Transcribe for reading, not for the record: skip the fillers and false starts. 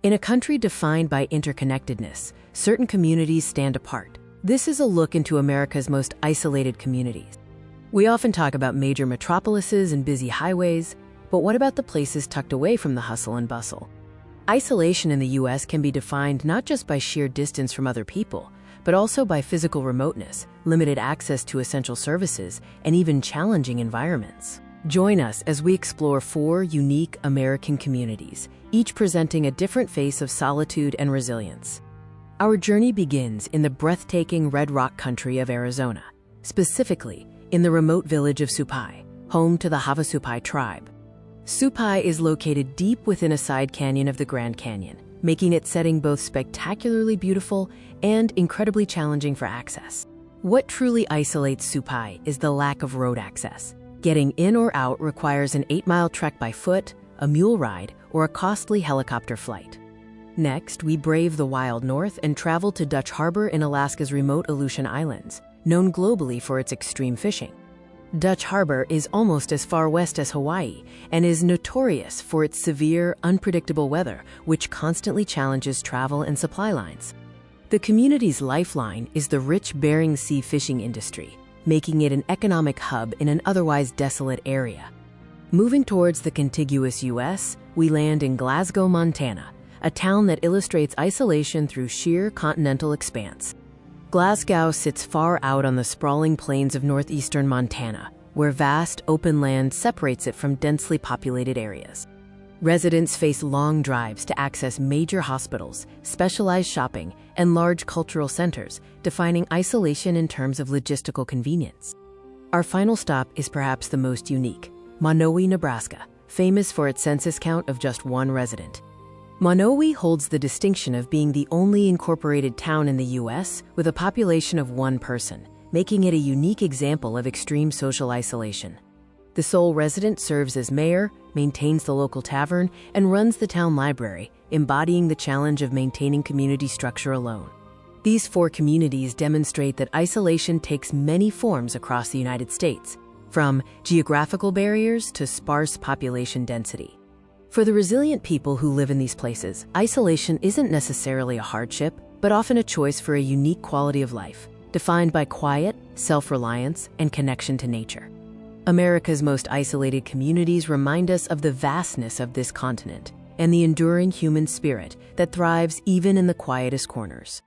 In a country defined by interconnectedness, certain communities stand apart. This is a look into America's most isolated communities. We often talk about major metropolises and busy highways, but what about the places tucked away from the hustle and bustle? Isolation in the U.S. can be defined not just by sheer distance from other people, but also by physical remoteness, limited access to essential services, and even challenging environments. Join us as we explore 4 unique American communities, each presenting a different face of solitude and resilience. Our journey begins in the breathtaking Red Rock country of Arizona, specifically in the remote village of Supai, home to the Havasupai tribe. Supai is located deep within a side canyon of the Grand Canyon, making its setting both spectacularly beautiful and incredibly challenging for access. What truly isolates Supai is the lack of road access. Getting in or out requires an 8-mile trek by foot, a mule ride, or a costly helicopter flight. Next, we brave the wild north and travel to Dutch Harbor in Alaska's remote Aleutian Islands, known globally for its extreme fishing. Dutch Harbor is almost as far west as Hawaii and is notorious for its severe, unpredictable weather, which constantly challenges travel and supply lines. The community's lifeline is the rich Bering Sea fishing industry, making it an economic hub in an otherwise desolate area. Moving towards the contiguous U.S., we land in Glasgow, Montana, a town that illustrates isolation through sheer continental expanse. Glasgow sits far out on the sprawling plains of northeastern Montana, where vast open land separates it from densely populated areas. Residents face long drives to access major hospitals, specialized shopping, and large cultural centers, defining isolation in terms of logistical convenience. Our final stop is perhaps the most unique, Monowi, Nebraska, famous for its census count of just 1 resident. Monowi holds the distinction of being the only incorporated town in the U.S. with a population of 1 person, making it a unique example of extreme social isolation. The sole resident serves as mayor, maintains the local tavern, and runs the town library, embodying the challenge of maintaining community structure alone. These 4 communities demonstrate that isolation takes many forms across the United States, from geographical barriers to sparse population density. For the resilient people who live in these places, isolation isn't necessarily a hardship, but often a choice for a unique quality of life, defined by quiet, self-reliance, and connection to nature. America's most isolated communities remind us of the vastness of this continent and the enduring human spirit that thrives even in the quietest corners.